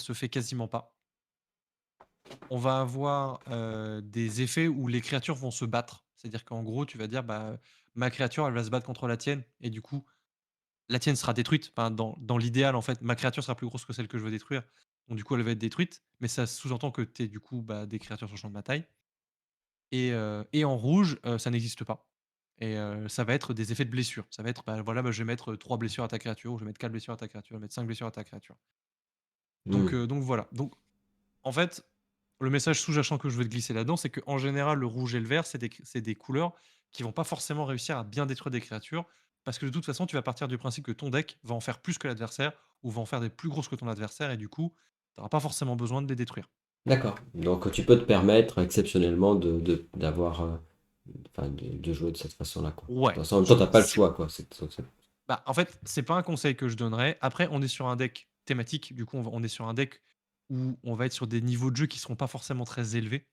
se fait quasiment pas. On va avoir, des effets où les créatures vont se battre. C'est-à-dire qu'en gros, tu vas dire: «Bah, ma créature, elle va se battre contre la tienne» et du coup, la tienne sera détruite. Enfin, dans l'idéal, en fait, ma créature sera plus grosse que celle que je veux détruire. Donc du coup, elle va être détruite, mais ça sous-entend que tu du coup, bah, des créatures sur le champ de bataille et en rouge, ça n'existe pas et ça va être des effets de blessure. Ça va être, bah, voilà, bah, je vais mettre, 3 blessures à ta créature ou je vais mettre 4 blessures à ta créature, je vais mettre 5 blessures à ta créature. Mmh. Donc voilà. Donc en fait, le message sous-jacent que je veux te glisser là-dedans, c'est qu'en général, le rouge et le vert, c'est des couleurs qui vont pas forcément réussir à bien détruire des créatures, parce que de toute façon, tu vas partir du principe que ton deck va en faire plus que l'adversaire, ou va en faire des plus grosses que ton adversaire, et du coup, tu auras pas forcément besoin de les détruire. D'accord. Donc tu peux te permettre exceptionnellement d'avoir, enfin de jouer de cette façon-là, quoi. Ouais, En même temps, tu pas le c'est choix, quoi. bah, en fait, c'est pas un conseil que je donnerais. Après, on est sur un deck thématique, du coup, on est sur un deck où on va être sur des niveaux de jeu qui seront pas forcément très élevés.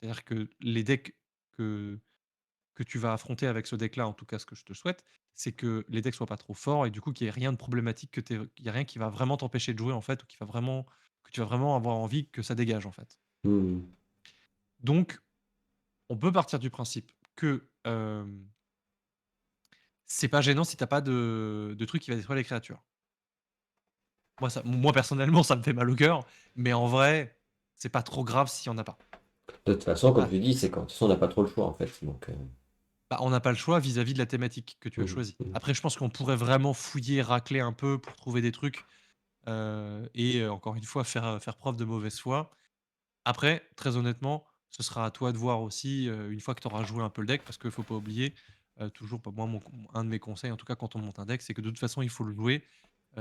C'est-à-dire que les decks que tu vas affronter avec ce deck-là, en tout cas ce que je te souhaite, c'est que les decks soient pas trop forts et du coup qu'il y ait rien de problématique, qu'il y ait rien qui va vraiment t'empêcher de jouer en fait, ou qui va vraiment que tu vas vraiment avoir envie que ça dégage en fait. Mmh. Donc, on peut partir du principe que, c'est pas gênant si t'as pas de truc qui va détruire les créatures. Moi personnellement, ça me fait mal au cœur, mais en vrai, c'est pas trop grave s'il y en a pas. De toute C'est façon, comme pas tu dis, c'est quand de toute façon, on n'a pas trop le choix, en fait, donc Bah, on n'a pas le choix vis-à-vis de la thématique que tu as mmh choisie. mh. Après, je pense qu'on pourrait vraiment fouiller, racler un peu pour trouver des trucs. Encore une fois, faire preuve de mauvaise foi. Après, très honnêtement, ce sera à toi de voir aussi, une fois que tu auras joué un peu le deck, parce qu'il faut pas oublier, toujours, bah, moi, un de mes conseils, en tout cas quand on monte un deck, c'est que de toute façon, il faut le jouer,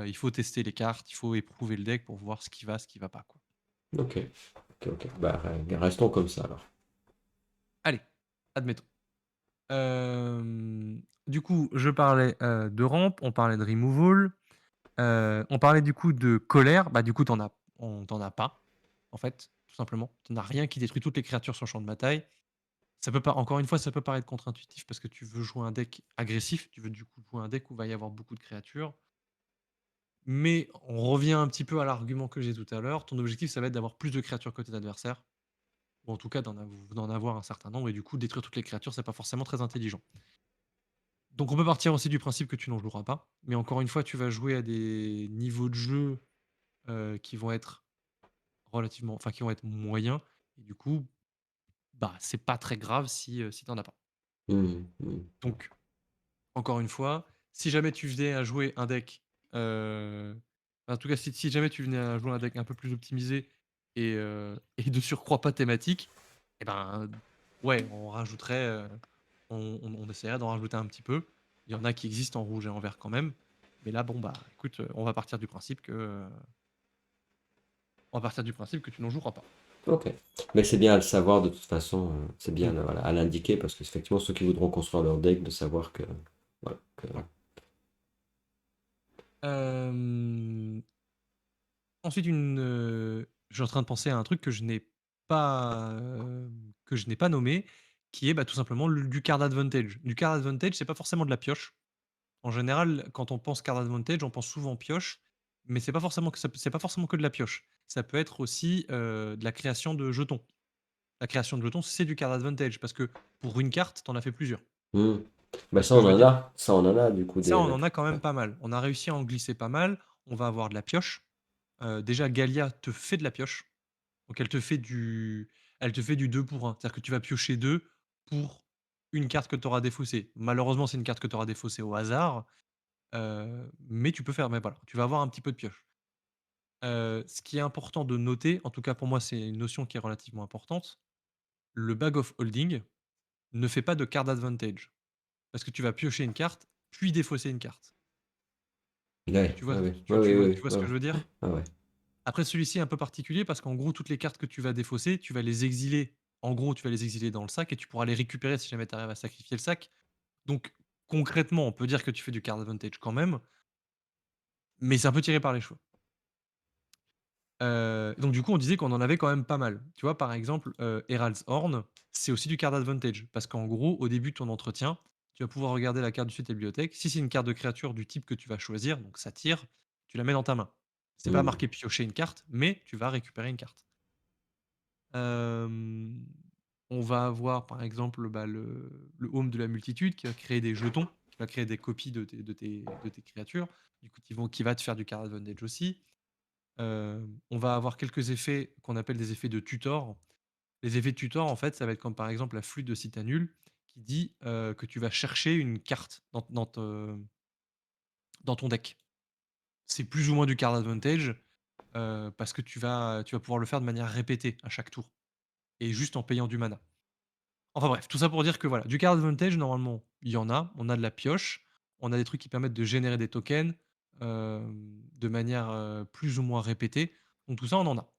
il faut tester les cartes, il faut éprouver le deck pour voir ce qui va pas, quoi. OK. OK, OK. Bah, restons comme ça alors. Allez, admettons. Du coup, je parlais, de rampe, on parlait de removal, on parlait du coup de colère. Bah, du coup, t'en as pas, en fait, tout simplement. Tu as rien qui détruit toutes les créatures sur le champ de bataille. Ça peut pas encore une fois, ça peut paraître contre-intuitif parce que tu veux jouer un deck agressif, tu veux du coup jouer un deck où il va y avoir beaucoup de créatures. Mais on revient un petit peu à l'argument que j'ai tout à l'heure. Ton objectif, ça va être d'avoir plus de créatures que tes adversaires, ou en tout cas d'en avoir un certain nombre et du coup détruire toutes les créatures, c'est pas forcément très intelligent. Donc on peut partir aussi du principe que tu n'en joueras pas, mais encore une fois, tu vas jouer à des niveaux de jeu, qui vont être qui vont être moyens et du coup, bah, c'est pas très grave si tu en as pas. Mmh mh. Donc encore une fois, si jamais tu venais à jouer un deck, heu, en tout cas, si jamais tu venais à jouer un deck un peu plus optimisé et de surcroît pas thématique, et ben, ouais, on rajouterait, on essaierait d'en rajouter un petit peu. Il y en a qui existent en rouge et en vert quand même, mais là, bon, bah, écoute, on va partir du principe que tu n'en joueras pas. OK. Mais c'est bien à le savoir de toute façon, c'est bien, Mmh, voilà, à l'indiquer parce qu'effectivement ceux qui voudront construire leur deck de savoir que voilà, que ouais. Hem Ensuite, je suis en train de penser à un truc que je n'ai pas nommé, qui est, bah, tout simplement le du card advantage. Du card advantage, c'est pas forcément de la pioche. En général, quand on pense card advantage, on pense souvent pioche, mais c'est pas forcément que de la pioche. Ça peut être aussi, de la création de jetons. La création de jetons, c'est du card advantage parce que pour une carte, tu en as fait plusieurs. mmh. Tu Bah, vois ce que je veux dire? ça on en a du coup Ça, des on la en a quand ouais. même pas mal. On a réussi à en glisser pas mal. On va avoir de la pioche. Déjà, Galia te fait de la pioche. Donc elle te fait du 2 pour 1. C'est-à-dire que tu vas piocher 2 pour une carte que tu auras défaussée. Malheureusement, c'est une carte que tu auras défaussée au hasard, mais voilà, tu vas avoir un petit peu de pioche. Ce qui est important de noter, en tout cas pour moi, c'est une notion qui est relativement importante, le Bag of Holding ne fait pas de card advantage. Parce que tu vas piocher une carte, puis défausser une carte. Ouais, Tu vois ouais, ouais. tu Ouais, tu oui, vois oui, tu oui. vois ce Ouais, que je veux ouais. dire? Ah ouais. Après celui-ci est un peu particulier parce qu'en gros, toutes les cartes que tu vas défausser, tu vas les exiler. En gros, tu vas les exiler dans le sac et tu pourras les récupérer si jamais tu arrives à sacrifier le sac. Donc concrètement, on peut dire que tu fais du card advantage quand même, mais c'est un peu tiré par les cheveux. Donc du coup, on disait qu'on en avait quand même pas mal. Tu vois, par exemple, Herald's Horn, c'est aussi du card advantage parce qu'en gros, au début de ton entretien, tu vas pouvoir regarder la carte du de ta bibliothèque. Si c'est une carte de créature du type que tu vas choisir, donc ça tire, tu la mets dans ta main. C'est pas Mmh. marqué piocher une carte, mais tu vas récupérer une carte. Hem, on va avoir par exemple, bah, le home de la multitude qui va créer des jetons, qui va créer des copies de tes créatures, du coup qui va te faire du card advantage aussi. On va avoir quelques effets qu'on appelle des effets de tutor. Les effets de tutor, en fait, ça va être comme par exemple la flûte de Citanul qui dit, que tu vas chercher une carte dans ton deck. C'est plus ou moins du card advantage, parce que tu vas pouvoir le faire de manière répétée à chaque tour et juste en payant du mana. Enfin bref, tout ça pour dire que voilà, du card advantage normalement, il y en a. On a de la pioche, on a des trucs qui permettent de générer des tokens, de manière, plus ou moins répétée. Donc tout ça, on en a.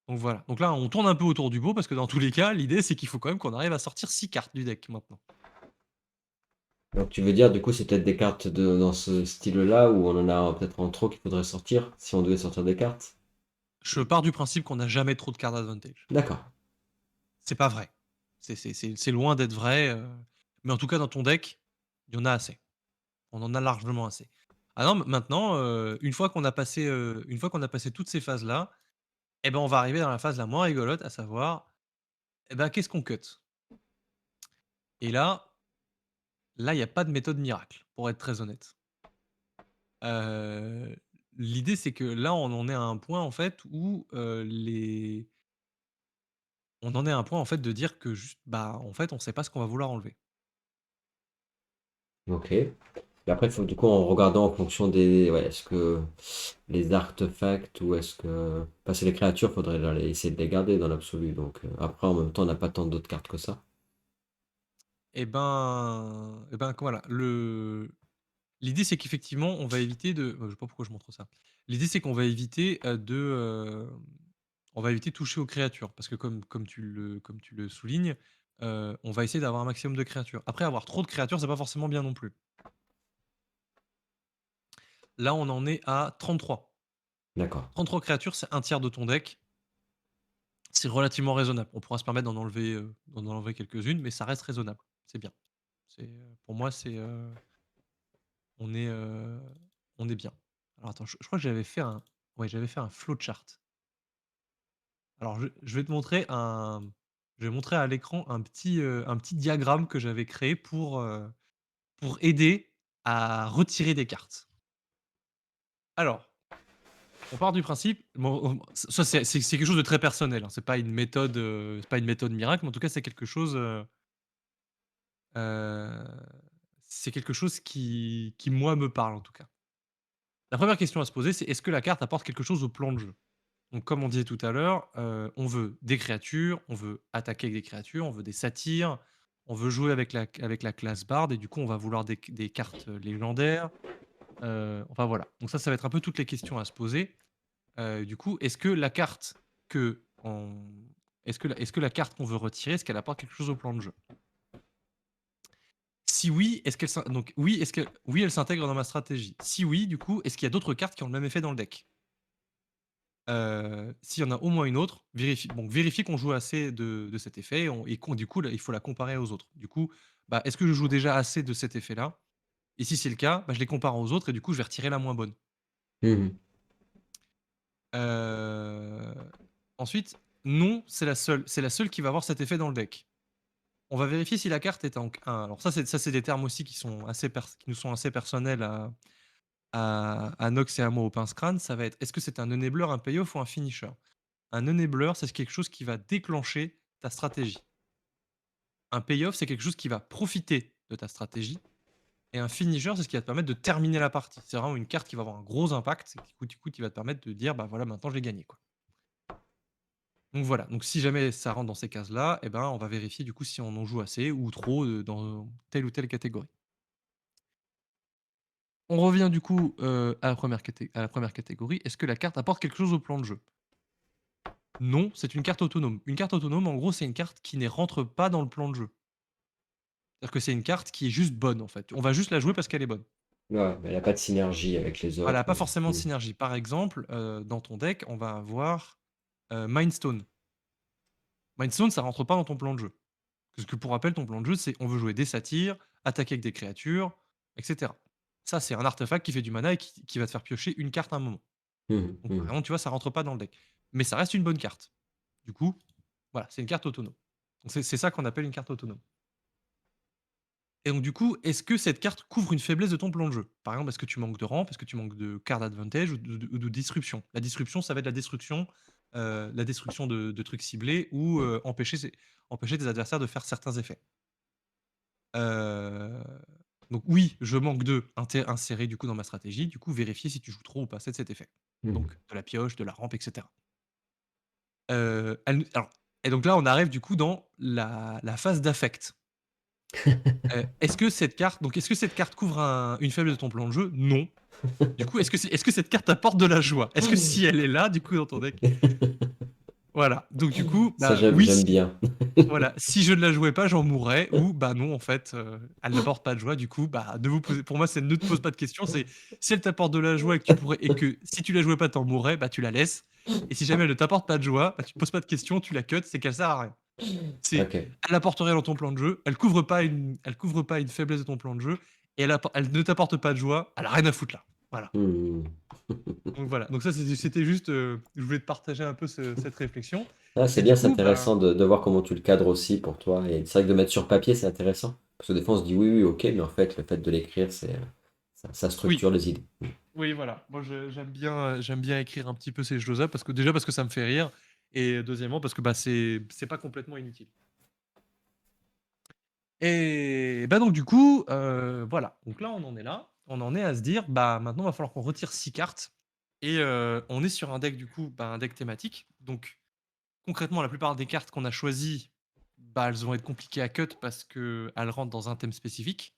Donc voilà. Donc là, on tourne un peu autour du pot parce que dans tous les cas, l'idée c'est qu'il faut quand même qu'on arrive à sortir 6 cartes du deck maintenant. Donc tu veux dire, du coup, c'est peut-être des cartes dans ce style-là où on en a peut-être en trop qu'il faudrait sortir, si on devait sortir des cartes? Je pars du principe qu'on n'a jamais trop de card advantage. D'accord, C'est pas vrai. C'est loin d'être vrai, mais en tout cas dans ton deck, il y en a assez. On en a largement assez. Ah non, maintenant, une fois qu'on a passé toutes ces phases-là, et ben, on va arriver dans la phase la moins rigolote, à savoir, et ben, qu'est-ce qu'on cut? Et là, il y a pas de méthode miracle, pour être très honnête. Heu, l'idée, c'est que là, on en est à un point, en fait, où, les on en est à un point, en fait, de dire que juste, bah, en fait, on sait pas ce qu'on va vouloir enlever. OK. Et après, il faut du coup, en regardant en fonction des ouais, est-ce que les artefacts ou est-ce que parce que les créatures, faudrait essayer de les garder dans l'absolu, donc après, en même temps, on n'a pas tant d'autres cartes que ça. Voilà, l'idée, c'est qu'effectivement, on va éviter de je sais pas pourquoi je montre ça. L'idée, c'est qu'on va éviter, on va éviter de toucher aux créatures parce que comme tu le soulignes, on va essayer d'avoir un maximum de créatures. Après, avoir trop de créatures, c'est pas forcément bien non plus. Là, on en est à 33. D'accord. 33 créatures, c'est un tiers de ton deck. C'est relativement raisonnable. On pourra se permettre d'en enlever quelques-unes, mais ça reste raisonnable. C'est bien. Pour moi, on est, heu, on est bien. Alors attends, je crois que j'avais fait un flowchart. Alors je vais te montrer je vais montrer à l'écran un petit diagramme que j'avais créé pour aider à retirer des cartes. Alors, on part du principe bon, ça c'est quelque chose de très personnel, hein, c'est pas une méthode miracle, mais en tout cas heu, c'est quelque chose qui moi me parle en tout cas. La première question à se poser, c'est: est-ce que la carte apporte quelque chose au plan de jeu? Donc comme on disait tout à l'heure, on veut des créatures, on veut attaquer avec des créatures, on veut des satyres, on veut jouer avec la classe Bard et du coup on va vouloir des cartes, légendaires, enfin voilà. Donc ça va être un peu toutes les questions à se poser. Du coup, que on est-ce que la carte qu'on veut retirer, est-ce qu'elle apporte quelque chose au plan de jeu? Si oui, oui, elle s'intègre dans ma stratégie. Si oui, du coup, est-ce qu'il y a d'autres cartes qui ont le même effet dans le deck? S'il y en a au moins une autre, vérifie qu'on joue assez de cet effet et qu'on du coup, là, il faut la comparer aux autres. Du coup, bah, est-ce que je joue déjà assez de cet effet-là? Et si c'est le cas, bah, je les compare aux autres et du coup, je vais retirer la moins bonne. Mmh. Heu, ensuite, non, c'est la seule qui va avoir cet effet dans le deck. On va vérifier si la carte est en alors ça c'est des termes aussi qui nous sont assez personnels à Nox et à moi au pince-crâne. Ça va être: est-ce que c'est un enabler, un payoff ou un finisher? Un enabler, c'est quelque chose qui va déclencher ta stratégie. Un payoff, c'est quelque chose qui va profiter de ta stratégie. Et un finisher, c'est ce qui va te permettre de terminer la partie. C'est vraiment une carte qui va avoir un gros impact, c'est qui va te permettre de dire: «Bah, voilà, maintenant j'ai gagné, quoi». Donc voilà, donc si jamais ça rentre dans ces cases-là, et ben, on va vérifier du coup si on en joue assez ou trop, dans telle ou telle catégorie. On revient du coup, à la première catégorie. Est-ce que la carte apporte quelque chose au plan de jeu? Non, c'est une carte autonome. Une carte autonome, en gros, c'est une carte qui ne rentre pas dans le plan de jeu. C'est-à-dire que c'est une carte qui est juste bonne, en fait. On va juste la jouer parce qu'elle est bonne. Ouais, mais il y a pas de synergie avec les Elle autres. a pas forcément de Mmh. synergie. Par exemple, dans ton deck, on va avoir, Mindstone. Mindstone, ça rentre pas dans ton plan de jeu. Parce que pour rappel, ton plan de jeu, c'est on veut jouer des satyres, attaquer avec des créatures, et cetera. Ça, c'est un artefact qui fait du mana et qui va te faire piocher une carte à un moment. Mmh Donc mh. par exemple, tu vois, ça rentre pas dans le deck. Mais ça reste une bonne carte. Du coup, voilà, c'est une carte autonome. Donc c'est ça qu'on appelle une carte autonome. Et donc du coup, est-ce que cette carte couvre une faiblesse de ton plan de jeu? Par exemple, est-ce que tu manques de rampe? Est-ce que tu manques de card advantage ou de disruption? La disruption, ça va être la destruction de trucs ciblés ou, empêcher tes adversaires de faire certains effets. Heu, donc oui, je manque de insérer du coup dans ma stratégie, du coup vérifier si tu joues trop ou pas cet effet. Mmh. Donc de la pioche, de la rampe, et cetera. Elle nous alors et donc là, on arrive du coup dans la phase d'affect. Est-ce que cette carte couvre une faiblesse de ton plan de jeu? Non. Du coup, est-ce que cette carte apporte de la joie? Est-ce que si elle est là, du coup, dans ton deck voilà. Donc du coup, Ça, bah, oui, j'aime si bien. voilà, si je ne la jouais pas, j'en mourrais ou bah, non, en fait, elle n'apporte pas de joie, du coup, bah, ne vous posez pour moi, c'est ne te pose pas de questions, c'est si elle t'apporte de la joie et que si tu la jouais pas, tu en mourrais, bah, tu la laisses et si jamais elle ne t'apporte pas de joie, bah, tu te poses pas de questions, tu la cuts, c'est qu'elle sert à rien. C'est OK. elle apporte rien dans ton plan de jeu, elle couvre pas une faiblesse de ton plan de jeu et elle ne t'apporte pas de joie, elle a rien à foutre là. Voilà. Mmh. Donc voilà, donc ça c'était juste, je voulais te partager un peu cette réflexion Ah, c'est et bien, du c'est coup, ben intéressant de voir comment tu le cadres aussi pour toi et c'est vrai que de mettre sur papier, c'est intéressant. Parce que des fois, on se dit: «Oui, oui, OK», mais en fait, le fait de l'écrire, ça oui, structure les idées. oui voilà. Moi j'aime bien écrire un petit peu ces choses-là parce que ça me fait rire et deuxièmement parce que, bah, c'est pas complètement inutile. Et bah, donc du coup, voilà, donc là, on en est là. On en est à se dire: «Bah, maintenant, il va falloir qu'on retire 6 cartes» et on est sur un deck du coup, bah, un deck thématique. Donc concrètement, la plupart des cartes qu'on a choisies, bah, elles vont être compliquées à cut parce qu'elles rentrent dans un thème spécifique.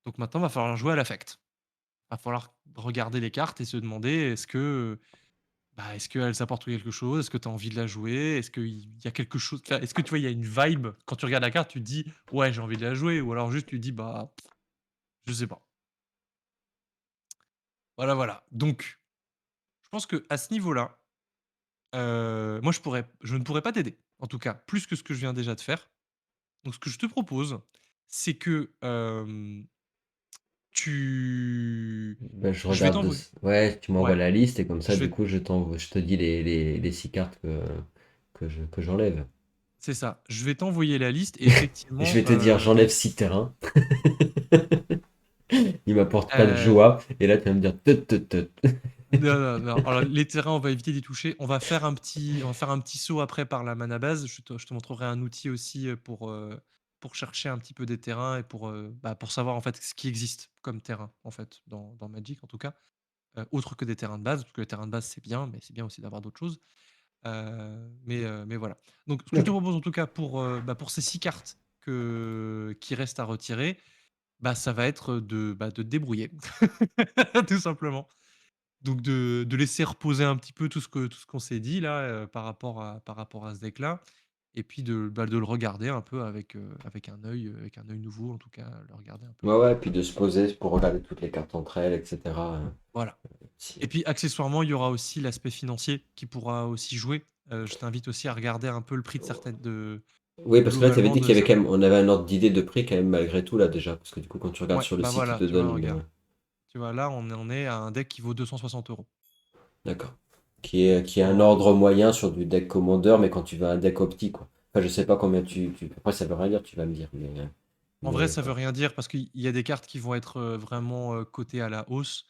Donc maintenant, il va falloir jouer à l'affect. Va falloir regarder les cartes et se demander: bah, est-ce qu'elles apportent quelque chose? Est-ce que tu as envie de la jouer? Est-ce qu'il y a quelque chose enfin, est-ce que tu vois, il y a une vibe? Quand tu regardes la carte, tu te dis: «Ouais, j'ai envie de la jouer» ou alors juste tu te dis: «Bah, je sais pas». Voilà, voilà. Donc, je pense qu'à ce niveau-là, moi je ne pourrais pas t'aider, en tout cas, plus que ce que je viens déjà de faire. Donc ce que je te propose, c'est que, tu Bah, je je vais regarde t'envoyer ouais, tu m'envoies ouais, la liste et comme ça, je du vais coup, je te dis les 6 cartes que j'enlève. c'est ça, je vais t'envoyer la liste et Et je effectivement, vais te dire, j'enlève 6 terrains. Ils m'apportent pas de heu joie. Et là, tu vas me dire, tut, tut, tut. non, non, non. Alors les terrains, on va éviter d'y toucher. On va faire un petit saut après par la mana base. Je te montrerai un outil aussi, pour chercher un petit peu des terrains et bah, pour savoir en fait ce qui existe comme terrain en fait dans Magic en tout cas, autre que des terrains de base, parce que les terrains de base c'est bien, mais c'est bien aussi d'avoir d'autres choses. Mais voilà. Donc ce que je te OK. propose en tout cas bah, pour ces 6 cartes qui restent à retirer, bah, ça va être de te débrouiller tout simplement. Donc de laisser reposer un petit peu tout ce qu'on s'est dit là, par rapport à ce deck-là et puis de le regarder un peu avec un œil nouveau en tout cas, le regarder un peu. Ouais, ouais, puis de se poser pour regarder toutes les cartes entre elles, etc. Voilà Si- et puis accessoirement, il y aura aussi l'aspect financier qui pourra aussi jouer. Je t'invite aussi à regarder un peu le prix de certaines de Oui, parce que là, tu avais globalement dit qu'il de y avait quand certains même, on avait un ordre d'idée de prix quand même malgré tout là déjà, parce que du coup, quand tu regardes ouais, sur le bah, site, il voilà, te tu vois? donne Regarde, tu vois? Là, on est à un deck qui vaut 260 €. d'accord. Qui est un En ordre moyen sur du deck commandeur, mais quand tu veux un deck optique, quoi. Enfin, je sais pas combien Après, ça veut rien dire, tu vas me dire, En vrai, mais ça veut voilà. rien dire parce qu'il y a des cartes qui vont être, vraiment, cotées à la hausse.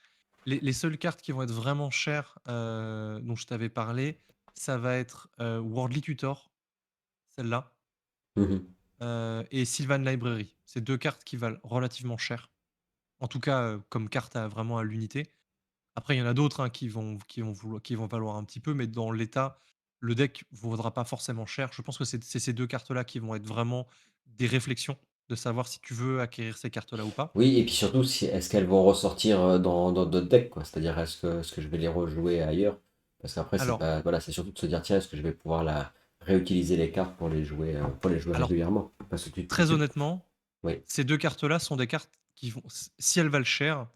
Les seules cartes qui vont être vraiment chères, dont je t'avais parlé, ça va être, Worldly Tutor, celle-là, Mhm. et Sylvan Library. C'est 2 cartes qui valent relativement cher. En tout cas, comme carte à vraiment à l'unité. Après, il y en a d'autres, hein, qui vont valoir un petit peu, mais dans l'état, le deck vaudra pas forcément cher. Je pense que c'est ces 2 cartes-là qui vont être vraiment des réflexions, de savoir si tu veux acquérir ces cartes-là ou pas. Oui, et puis surtout, est-ce qu'elles vont ressortir dans d'autres decks, quoi? C'est-à-dire, est-ce que je vais les rejouer ailleurs? Parce qu'après, c'est Alors pas, voilà, c'est surtout de se dire, tiens, est-ce que je vais pouvoir réutiliser les cartes pour les jouer alors régulièrement? Parce que très honnêtement, oui. ces 2 cartes-là sont des cartes qui vont si elles valent cher,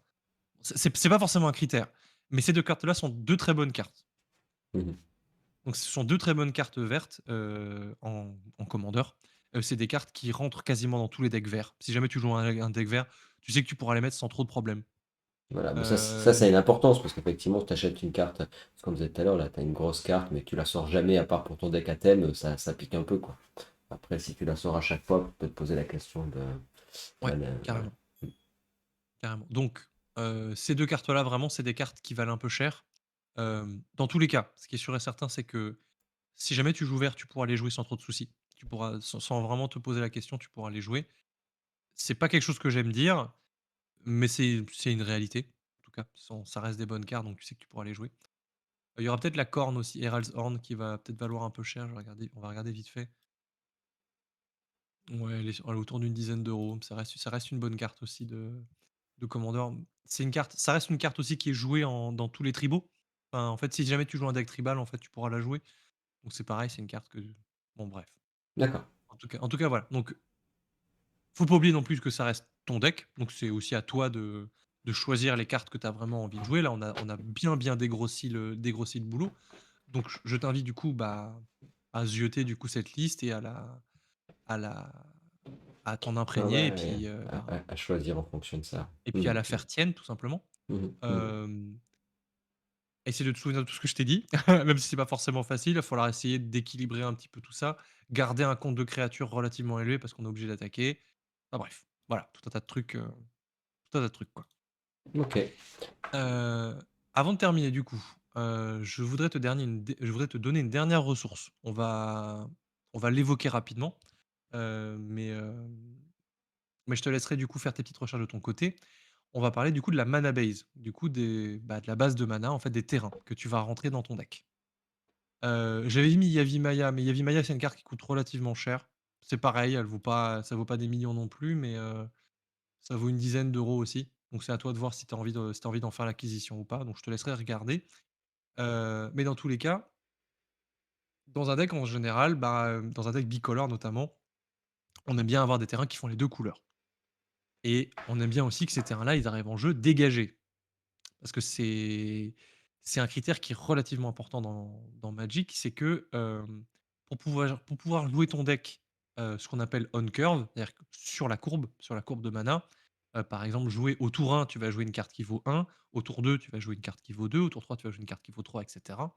c'est pas forcément un critère, mais ces 2 cartes-là sont 2 très bonnes cartes. Mhm. Donc ce sont 2 très bonnes cartes vertes, en commandeur. C'est des cartes qui rentrent quasiment dans tous les decks verts. Si jamais tu joues un deck vert, tu sais que tu pourras les mettre sans trop de problèmes. Voilà, mais ça a Euh, une importance parce qu'effectivement, tu achètes une carte, comme on disait tout à l'heure, là, tu as une grosse carte, mais que tu la sors jamais à part pour ton deck à thème, ça pique un peu, quoi. Après, si tu la sors à chaque fois, tu peux te poser la question de. ouais, Voilà. carrément, carrément. Donc, ces deux cartes-là, vraiment, c'est des cartes qui valent un peu cher. Dans tous les cas, ce qui est sûr et certain, c'est que si jamais tu joues vert, tu pourras les jouer sans trop de soucis. Tu pourras, sans vraiment te poser la question, tu pourras les jouer. C'est pas quelque chose que j'aime dire, mais c'est une réalité. En tout cas, ça reste des bonnes cartes, donc tu sais que tu pourras les jouer. Il y aura peut-être la corne aussi, Herald's Horn, qui va peut-être valoir un peu cher. Je vais regarder, on va regarder vite fait. Ouais, elle est autour d'une dizaine d'euros. Ça reste une bonne carte aussi de Commander. C'est une carte, ça reste une carte aussi qui est jouée dans tous les tribaux. Enfin, en fait, si jamais tu joues un deck tribal, en fait, tu pourras la jouer. Donc c'est pareil, c'est une carte que, bon, bref. D'accord. En tout cas, voilà. Donc, faut pas oublier non plus que ça reste ton deck. Donc c'est aussi à toi de choisir les cartes que tu as vraiment envie de jouer. Là, on a bien dégrossi le boulot. Donc je t'invite du coup, bah, à zioter du coup cette liste et à la à t'en Ouais, imprégner et ouais, puis, à choisir en fonction de ça. à la faire tienne tout simplement. Mhm, mhm. Hem, Essaie de te souvenir de tout ce que je t'ai dit, même si c'est pas forcément facile, il va falloir essayer d'équilibrer un petit peu tout ça, garder un compte de créatures relativement élevé parce qu'on est obligé d'attaquer. Enfin bref, voilà, tout un tas de trucs, tout un tas de trucs, quoi. Ok. Heu, Avant de terminer du coup, je voudrais te donner une dernière ressource. On va l'évoquer rapidement, heu, mais, hem, mais je te laisserai du coup faire tes petites recherches de ton côté. On va parler du coup de la mana base, du coup de la base de mana, en fait, des terrains que tu vas rentrer dans ton deck. J'avais mis Yavimaya, mais Yavimaya, c'est une carte qui coûte relativement cher. C'est pareil, ça vaut pas des millions non plus, mais, ça vaut une dizaine d'euros aussi. Donc c'est à toi de voir si tu as envie d'en faire l'acquisition ou pas, donc je te laisserai regarder. Mais dans tous les cas, dans un deck en général, bah, dans un deck bicolore notamment, on aime bien avoir des terrains qui font les 2 couleurs et on aime bien aussi que ces terrains-là, ils arrivent en jeu dégagés. Parce que c'est un critère qui est relativement important dans Magic, c'est que, pour pouvoir jouer ton deck, ce qu'on appelle on curve, c'est-à-dire que sur la courbe de mana, par exemple, jouer au tour 1, tu vas jouer une carte qui vaut 1, au tour 2, tu vas jouer une carte qui vaut 2, au tour 3, tu vas jouer une carte qui vaut 3, et cetera.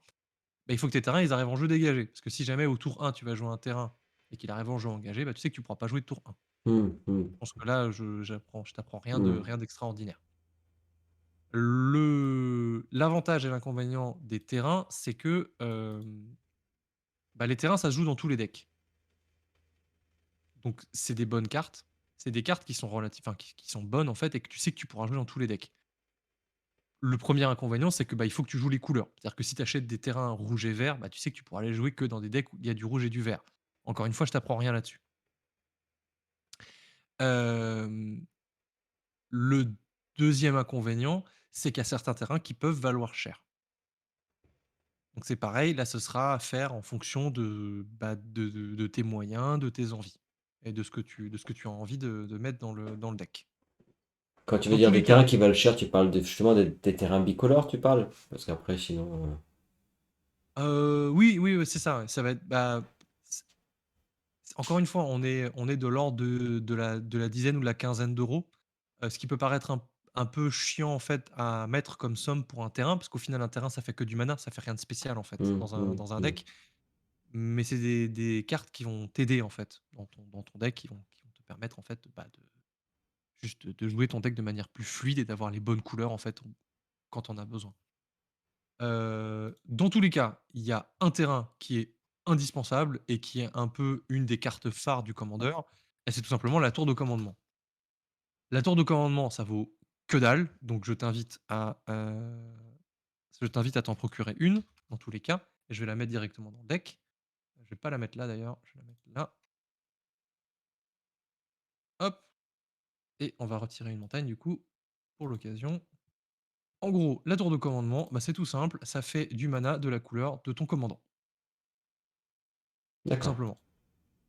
Bah, il faut que tes terrains, ils arrivent en jeu dégagé. Parce que si jamais au tour 1, tu vas jouer un terrain et qu'il arrive en jeu engagé, bah, tu sais que tu pourras pas jouer de tour 1. Mhm, Je mhm, pense que là, je t'apprends mhm. rien d'extraordinaire. L'avantage et l'inconvénient des terrains, c'est que, bah, les terrains, ça se joue dans tous les decks. Donc c'est des bonnes cartes. C'est des cartes qui sont enfin qui sont bonnes en fait et que tu sais que tu pourras jouer dans tous les decks. Le premier inconvénient, c'est que, bah, il faut que tu joues les couleurs. C'est-à-dire que si tu achètes des terrains rouge et vert, bah, tu sais que tu pourras les jouer que dans des decks où il y a du rouge et du vert. Encore une fois, je t'apprends rien là-dessus. Hem, le deuxième inconvénient, c'est qu'il y a certains terrains qui peuvent valoir cher. Donc c'est pareil, là, ce sera à faire en fonction bah, de tes moyens, de tes envies et de ce que tu as envie de mettre dans le deck. Quand tu veux Dans dire tous les des terrains cas, qui valent cher, tu parles justement des terrains bicolores, tu parles? Parce qu'après, sinon. oui, oui, oui, c'est ça, ouais, ça va être, bah, c encore une fois, on est de l'ordre de la dizaine ou de la quinzaine d'euros, ce qui peut paraître un peu chiant, en fait, à mettre comme somme pour un terrain, parce qu'au final, un terrain, ça fait que du mana, ça fait rien de spécial, en fait, Mhm, dans un mhm, deck. Mais c'est des cartes qui vont t'aider, en fait, dans ton deck, qui vont te permettre, en fait, bah, de jouer ton deck de manière plus fluide et d'avoir les bonnes couleurs, en fait, quand on a besoin. Dans tous les cas, il y a un terrain qui est indispensable et qui est un peu une des cartes phares du commandeur, et c'est tout simplement la tour de commandement. La tour de commandement, ça vaut que dalle, donc je t'invite à t'en procurer une, dans tous les cas, et je vais la mettre directement dans le deck. Je vais pas la mettre là d'ailleurs, je vais la mettre là. Hop, et on va retirer une montagne du coup, pour l'occasion. En gros, la tour de commandement, bah, c'est tout simple, ça fait du mana de la couleur de ton commandant, tout d'accord. simplement.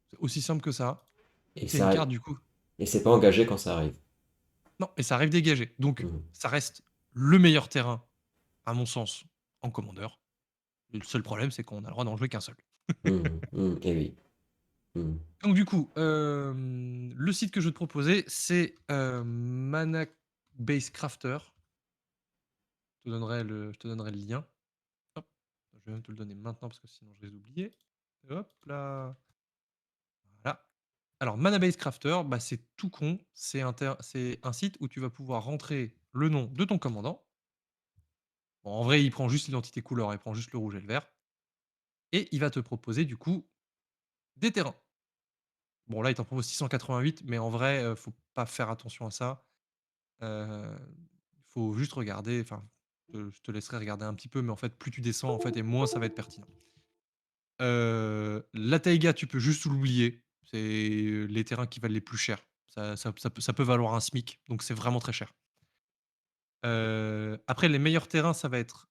C'est aussi simple que ça. Et C'est une ça, carte du coup, et c'est pas engagé quand ça arrive. non, et ça arrive dégagé. Donc Mhm, ça reste le meilleur terrain, à mon sens, en commandeur. Le seul problème, c'est qu'on a le droit d'en jouer qu'un seul. mhm, mhm, et oui. Mmh. Donc du coup, le site que je vais te proposer, c'est, Mana Base Crafter. Je te donnerai le lien. Hop, je vais même te le donner maintenant parce que sinon je risque d'oublier. Hop là, voilà. Alors Mana Base Crafter, bah, c'est tout con, c'est un site où tu vas pouvoir rentrer le nom de ton commandant. Bon, en vrai, il prend juste l'identité couleur, il prend juste le rouge et le vert et il va te proposer du coup des terrains. Bon là, il t'en propose 688 mais en vrai, faut pas faire attention à ça. Il faut juste regarder, enfin, je te laisserai regarder un petit peu, mais en fait, plus tu descends, en fait, et moins ça va être pertinent. La taïga, tu peux juste l'oublier. C'est les terrains qui valent les plus chers. Ça peut valoir un SMIC, donc c'est vraiment très cher. Après les meilleurs terrains, ça va être,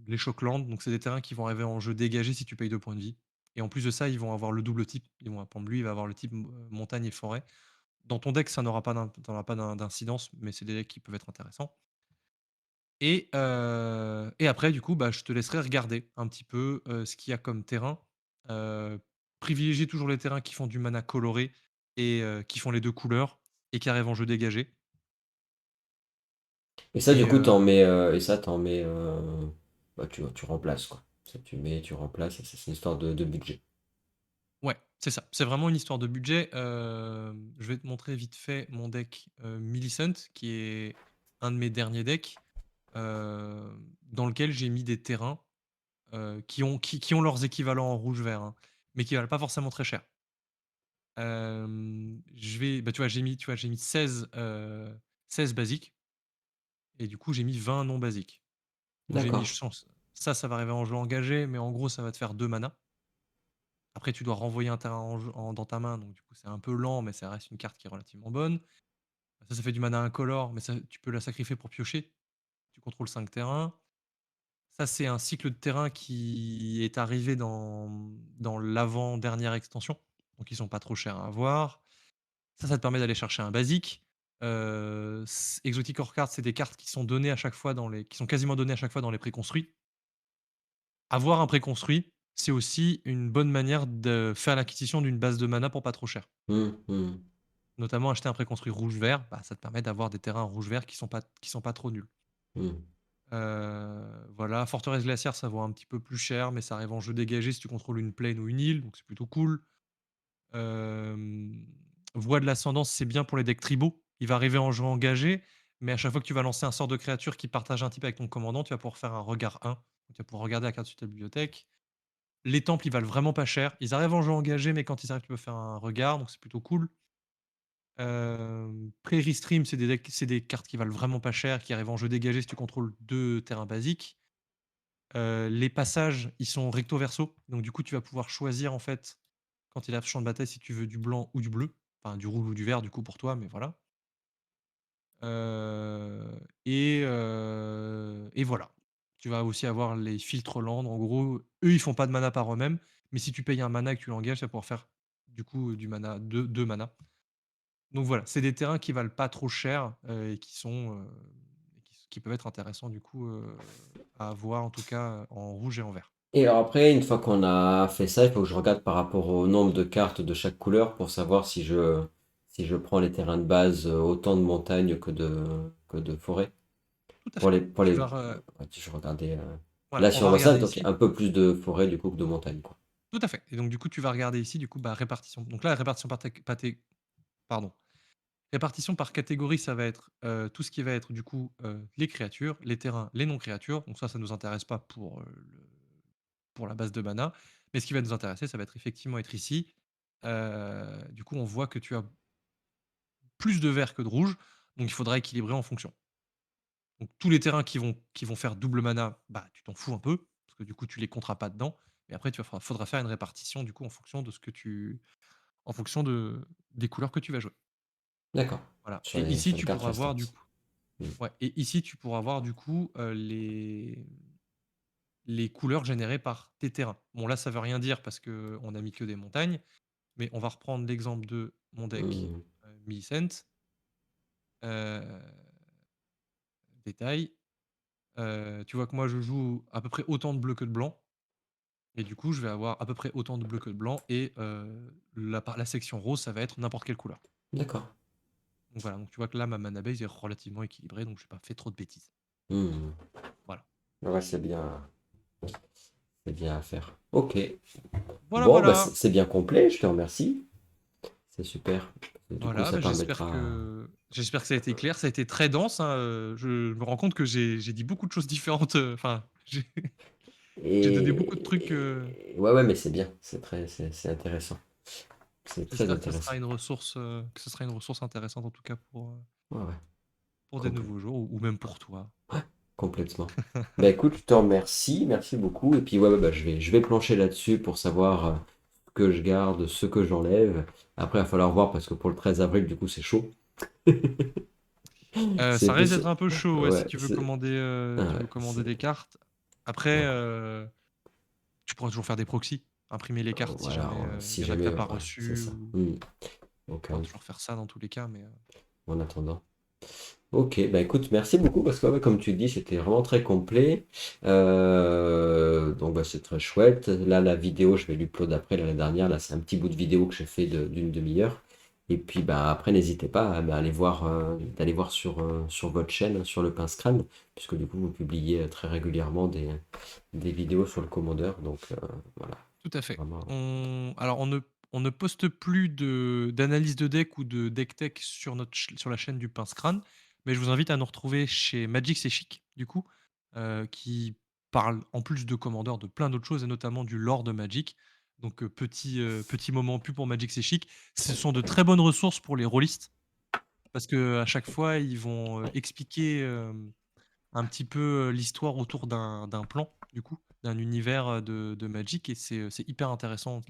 les Shocklands, donc c'est des terrains qui vont arriver en jeu dégagé si tu payes 2 points de vie et en plus de ça, ils vont avoir le double type. Ils vont apprendre lui, il va avoir le type montagne et forêt. Dans ton deck, ça n'aura pas d'incidence, mais c'est des decks qui peuvent être intéressants. Et après du coup, bah, je te laisserai regarder un petit peu, ce qu'il y a comme terrain. Privilégier toujours les terrains qui font du mana coloré et qui font les 2 couleurs et qui arrivent en jeu dégagé Et ça, du et coup, et ça, t'en mets, bah, tu remplaces, quoi. Ça, tu mets, tu remplaces, et ça, c'est une histoire de budget. ouais, c'est ça. C'est vraiment une histoire de budget. Je vais te montrer vite fait mon deck, Millicent qui est un de mes derniers decks, dans lequel j'ai mis des terrains, qui ont leurs équivalents en rouge-vert, hein, mais qui valent pas forcément très cher. Tu vois, j'ai mis 16 basiques et du coup, j'ai mis 20 non basiques. Donc j'ai mis D'accord. chance ça va arriver en jeu engagé, mais en gros, ça va te faire 2 mana. Après, tu dois renvoyer un terrain en jeu dans ta main, donc du coup, c'est un peu lent, mais ça reste une carte qui est relativement bonne. Ça fait du mana incolore, mais ça tu peux la sacrifier pour piocher. Tu contrôles 5 terrains. Ça, c'est un cycle de terrain qui est arrivé dans l'avant-dernière extension, donc ils sont pas trop chers à avoir. Ça te permet d'aller chercher un basique. Exotic Core Cards, c'est des cartes qui sont données à chaque fois qui sont quasiment données à chaque fois dans les préconstruits. Avoir un préconstruit, c'est aussi une bonne manière de faire l'acquisition d'une base de mana pour pas trop cher. Mmh, mmh, Notamment acheter un préconstruit rouge-vert, bah, ça te permet d'avoir des terrains rouge-vert qui sont pas trop nuls. mmh. Voilà, Forteresse Glaciaire, ça vaut un petit peu plus cher, mais ça arrive en jeu dégagé si tu contrôles une plaine ou une île, donc c'est plutôt cool. Hem, Voix de l'Ascendance, c'est bien pour les decks tribaux. Il va arriver en jeu engagé, mais à chaque fois que tu vas lancer un sort de créature qui partage un type avec ton commandant, tu vas pouvoir faire un regard 1. Donc tu vas pouvoir regarder la carte sur ta bibliothèque. Les temples, ils valent vraiment pas cher. Ils arrivent en jeu engagé, mais quand ils arrivent, tu peux faire un regard, donc c'est plutôt cool. Prairie Stream, c'est des cartes qui valent vraiment pas cher, qui arrivent en jeu dégagé si tu contrôles 2 terrains basiques. Les passages, ils sont recto verso, donc du coup, tu vas pouvoir choisir, en fait, quand il arrive sur champ de bataille, si tu veux du blanc ou du bleu. Enfin, du rouge ou du vert, du coup, pour toi, mais voilà. Et voilà. Tu vas aussi avoir les filtres land. En gros, eux, ils font pas de mana par eux-mêmes, mais si tu payes un mana et que tu l'engages, tu vas pouvoir faire, du coup, du mana, 2 mana. Donc voilà, c'est des terrains qui valent pas trop cher, et qui peuvent être intéressants, du coup, à avoir, en tout cas, en rouge et en vert. Et alors après, une fois qu'on a fait ça, il faut que je regarde par rapport au nombre de cartes de chaque couleur pour savoir si je prends les terrains de base, autant de montagnes que de forêt. Tout à Pour fait. les, pour Tu les, vas re ouais, je regardais. Voilà, Là, on si on va voit ça, regarder donc ici. un peu plus de forêt du coup que de montagne, quoi. Tout à fait et donc du coup, tu vas regarder ici, du coup, bah, répartition. Donc là, répartition pardon, répartition par catégorie, ça va être, tout ce qui va être, du coup, les créatures, les terrains, les non-créatures. Donc ça nous intéresse pas pour la base de mana. Mais ce qui va nous intéresser, ça va être effectivement être ici. Du coup, on voit que tu as plus de vert que de rouge, donc il faudra équilibrer en fonction. Donc tous les terrains qui vont faire double mana, bah, tu t'en fous un peu, parce que du coup, tu les compteras pas dedans. Mais après, faudra faire une répartition, du coup, en fonction des couleurs que tu vas jouer. Voilà. Voilà Sur et les, ici, sur les tu cartes pourras voir du restantes. coup Mm. ouais et ici, tu pourras voir du coup, les couleurs générées par tes terrains. Bon là, ça veut rien dire parce qu'on a mis que des montagnes, mais on va reprendre l'exemple de mon deck, Mm. Millicent, heu, détail, tu vois que moi je joue à peu près autant de bleu que de blanc. Et du coup, je vais avoir à peu près autant de bleu que de blanc et la section rose, ça va être n'importe quelle couleur. D'accord. Donc voilà, donc tu vois que là, ma mana base est relativement équilibrée, donc j'ai pas fait trop de bêtises. Hmm. Voilà. Ouais, c'est bien à faire. Ok. Voilà, Bon, bah, voilà. c'est bien complet, je te remercie. C'est super. Du coup, Voilà, ça bah, permettra. j'espère que ça a été clair. Ça a été très dense, hein, je me rends compte que j'ai dit beaucoup de choses différentes, enfin, j'ai donné beaucoup de trucs, Ouais, ouais, mais c'est bien. C'est intéressant. C'est très j'espère que ça intéressant. sera une ressource intéressante en tout cas Ouais, ouais. pour des Complè- nouveaux jours ou même pour toi. Complètement. Bah écoute, je te remercie. Merci beaucoup. Et puis, ouais, ouais, bah, je vais plancher là-dessus pour savoir ce que je garde, ce que j'enlève. Après, il va falloir voir parce que pour le 13 avril, du coup, c'est chaud. C'est Ça risque plus. d'être un peu chaud, ouais, Ouais, c'est. Ah tu ouais, veux commander des cartes. Après, donc, tu pourras toujours faire des proxys, imprimer les cartes si voilà, jamais, il si y en a que tu jamais, as pas ouais, c'est reçues ça. ou Au tu cas pourras où, toujours faire ça dans tous les cas, mais en attendant. Ok, bah écoute, merci beaucoup parce que ouais, comme tu dis, c'était vraiment très complet. Donc bah, c'est très chouette. Là, la vidéo, je vais l'upload après l'année dernière. Là, c'est un petit bout de vidéo que j'ai fait d'une demi-heure. Et puis bah, après, n'hésitez pas à d'aller voir sur votre chaîne, sur le Pince Crâne, puisque du coup, vous publiez très régulièrement des vidéos sur le commandeur. Donc voilà, tout à fait. vraiment. Alors on ne poste plus d'analyse de deck ou de deck tech sur la chaîne du Pince Crâne, mais je vous invite à nous retrouver chez Magic C'est Chic, du coup, qui parle en plus de Commander de plein d'autres choses et notamment du lore de Magic. Donc petit moment plus pour Magic C'est Chic. Ce sont de très bonnes ressources pour les rôlistes parce que à chaque fois ils vont expliquer un petit peu l'histoire autour d'un plan, du coup, d'un univers de Magic, et c'est hyper intéressant.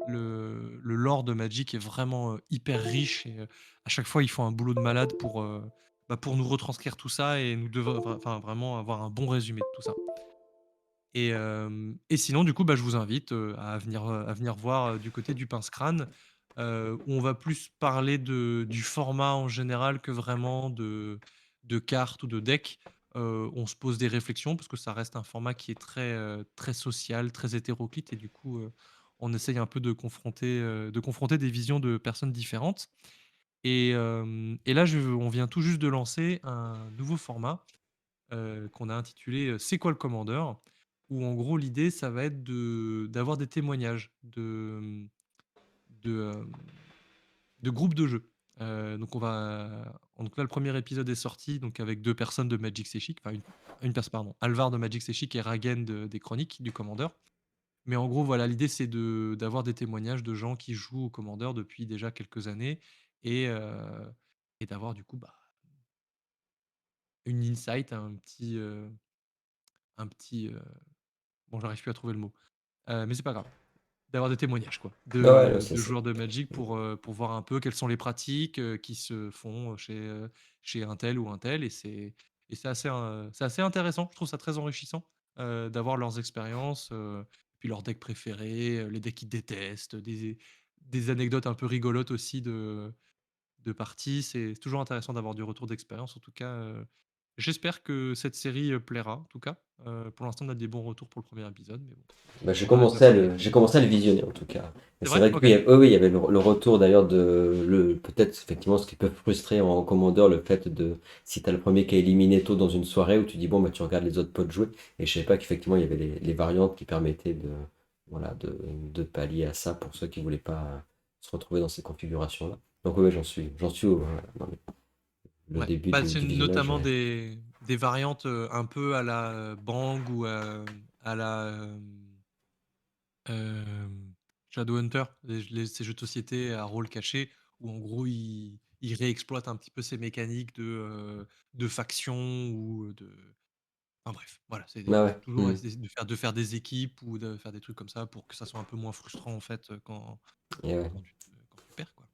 Le lore de Magic est vraiment hyper riche, et à chaque fois, ils font un boulot de malade pour nous retranscrire tout ça et enfin, vraiment avoir un bon résumé de tout ça. Et sinon, du coup, bah, je vous invite à venir voir du côté du Pince Crâne, où on va plus parler du format en général que vraiment de cartes ou de decks. On se pose des réflexions parce que ça reste un format qui est très social, très hétéroclite, et du coup, on essaye un peu de confronter des visions de personnes différentes. Et là, on vient tout juste de lancer un nouveau format qu'on a intitulé C'est quoi le commandeur? Où en gros l'idée ça va être d'avoir des témoignages de, de groupes de jeu. Donc là le premier épisode est sorti donc avec 2 personnes de Magic C'est enfin une personne pardon, Alvar de Magic C'est et Ragen des Chroniques du commandeur. Mais en gros voilà, l'idée c'est d'avoir des témoignages de gens qui jouent au commandeur depuis déjà quelques années et heu et d'avoir du coup, bah, une insight, un petit, bon j'arrive plus à trouver le mot. Mais c'est pas grave. D'avoir des témoignages quoi, Ouais, ouais, non, de joueurs de Magic pour voir un peu quelles sont les pratiques, qui se font, chez un tel ou un tel, c'est assez intéressant. Je trouve ça très enrichissant, d'avoir leurs expériences, puis leurs decks préférés, les decks qu'ils détestent, des anecdotes un peu rigolotes aussi de parties. C'est toujours intéressant d'avoir du retour d'expérience. En tout cas, j'espère que cette série, plaira en tout cas. Pour l'instant, on a des bons retours pour le premier épisode, mais bon, Bah, on a hâte de voir les j'ai suites. commencé à le visionner en tout cas. Et C'est c'est vrai? vrai que OK. oui, oui, il y avait le retour d'ailleurs peut-être effectivement ce qui peut frustrer en commandeur, le fait de, si tu as le premier qui est éliminé tôt dans une soirée où tu dis bon, bah, tu regardes les autres potes jouer. Et je savais pas qu'effectivement il y avait les variantes qui permettaient voilà, de pallier à ça pour ceux qui voulaient pas se retrouver dans ces configurations-là. Donc oui, j'en suis dans le Ouais. début Bah, c'est du visionnage. notamment des variantes, un peu à la, Bang ou à la, Shadowhunter, ces jeux de société à rôle caché où en gros ils réexploitent un petit peu ces mécaniques de faction ou enfin bref, voilà, Ah ouais. toujours essayer de faire des équipes ou de faire des trucs comme ça pour que ça soit un peu moins frustrant en fait, Et ouais. quand tu perds quoi.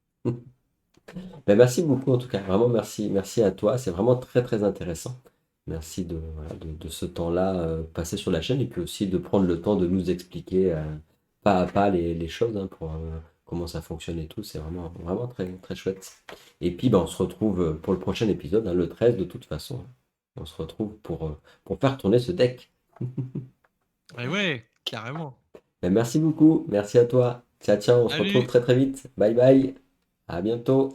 Ben, merci beaucoup en tout cas, vraiment merci, merci à toi, c'est vraiment très très intéressant. Merci voilà, de ce temps-là passé sur la chaîne et puis aussi de prendre le temps de nous expliquer pas à pas les choses pour comment ça fonctionne et tout, c'est vraiment, vraiment très, très chouette. Et puis ben, on se retrouve pour le prochain épisode, hein, le 13 de toute façon. On se retrouve pour faire tourner ce deck. Et ouais, carrément. Ben, merci beaucoup, merci à toi. Ciao, ciao, on se retrouve Salut! très très vite. Bye bye, à bientôt.